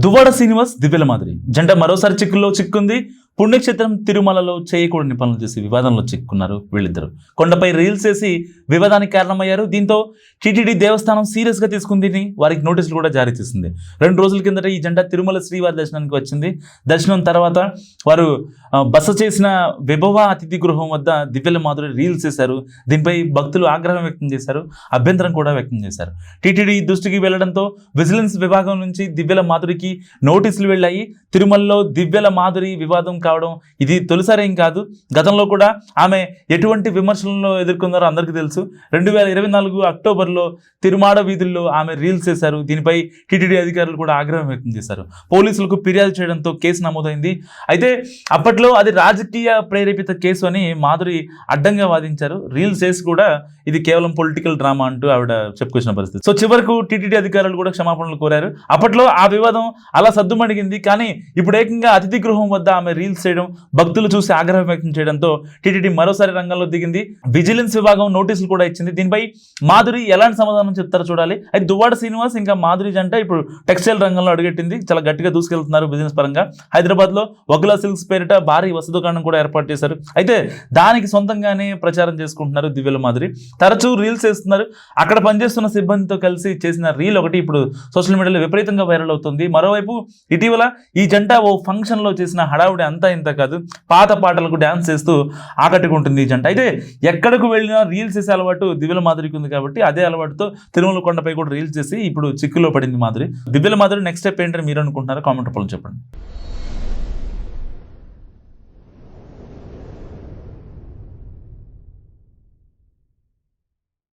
దువ్వాడ శ్రీనివాస్, దివ్యల మాదిరి జంట మరోసారి చిక్కుల్లో చిక్కుంది. పుణ్యక్షేత్రం తిరుమలలో చేయకూడని పనులు చేసి వివాదంలో చిక్కున్నారు వీళ్ళిద్దరు. కొండపై రీల్స్ చేసి వివాదానికి కారణమయ్యారు. దీంతో టీటీడీ దేవస్థానం సీరియస్గా తీసుకుంది, వారికి నోటీసులు కూడా జారీ చేసింది. 2 రోజుల కిందట ఈ జంట తిరుమల శ్రీవారి దర్శనానికి వచ్చింది. దర్శనం తర్వాత వారు బస చేసిన విభవ అతిథి గృహం వద్ద దివ్యల మాధురి రీల్స్ చేశారు. దీనిపై భక్తులు ఆగ్రహం వ్యక్తం చేశారు, అభ్యంతరం కూడా వ్యక్తం చేశారు. టీటీడీ దృష్టికి వెళ్లడంతో విజిలెన్స్ విభాగం నుంచి దివ్యల మాధురికి నోటీసులు వెళ్ళాయి. తిరుమలలో దివ్యల మాధురి వివాదం కావడం ఇది తొలిసారేం కాదు. గతంలో కూడా ఆమె ఎటువంటి విమర్శలను ఎదుర్కొన్నారో అందరికీ తెలుసు. 2024 అక్టోబర్లో తిరుమాడ వీధుల్లో ఆమె రీల్స్ చేశారు. దీనిపై టీటీడీ అధికారులు కూడా ఆగ్రహం వ్యక్తం చేశారు. పోలీసులకు ఫిర్యాదు చేయడంతో కేసు నమోదైంది. అయితే అప్పట్లో అది రాజకీయ ప్రేరేపిత కేసు అని మాధురి అడ్డంగా వాదించారు. రీల్స్ చేసి కూడా ఇది కేవలం పొలిటికల్ డ్రామా అంటూ ఆవిడ చెప్పుకొచ్చిన పరిస్థితి. సో చివరకు టీటీడీ అధికారులు కూడా క్షమాపణలు కోరారు. అప్పట్లో ఆ వివాదం అలా సద్దుమణిగింది. కానీ ఇప్పుడు ఏకంగా అతిథి గృహం వద్ద ఆమె రీల్స్ చేయడం, భక్తులు చూసి ఆగ్రహం వ్యక్తం చేయడంతో టీటీడీ మరోసారి రంగంలో దిగింది. విజిలెన్స్ విభాగం నోటీసులు కూడా ఇచ్చింది. దీనిపై మాధురి ఎలాంటి సమాధానం చెప్తారో చూడాలి. అయితే దువ్వాడ శ్రీనివాస్ ఇంకా మాధురి జంట ఇప్పుడు టెక్స్టైల్ రంగంలో అడుగెట్టింది. చాలా గట్టిగా దూసుకెళ్తున్నారు బిజినెస్ పరంగా. హైదరాబాద్లో వకులా సిల్క్స్ పేరిట భారీ వస్తు దుకాణం కూడా ఏర్పాటు చేశారు. అయితే దానికి సొంతంగానే ప్రచారం చేసుకుంటున్నారు దివ్యల మాధురి. తరచూ రీల్స్ చేస్తున్నారు. అక్కడ పనిచేస్తున్న సిబ్బందితో కలిసి చేసిన రీల్ ఒకటి ఇప్పుడు సోషల్ మీడియాలో విపరీతంగా వైరల్ అవుతుంది. మరోవైపు ఇటీవల ఈ జంట ఓ ఫంక్షన్లో చేసిన హడావుడి అంతా ఇంత కాదు, పాత పాటలకు డ్యాన్స్ చేస్తూ ఆకట్టుకుంటుంది ఈ జంట. అయితే ఎక్కడకు వెళ్ళినా రీల్స్ చేసే అలవాటు దివ్యల మాధురికి ఉంది కాబట్టి అదే అలవాటుతో తిరుమల కొండపై కూడా రీల్స్ చేసి ఇప్పుడు చిక్కులో పడింది మాధురి. దివ్యల మాధురి నెక్స్ట్ స్టెప్ ఏంటని మీరు అనుకుంటున్నారో కామెంట్ రూపంలో చెప్పండి.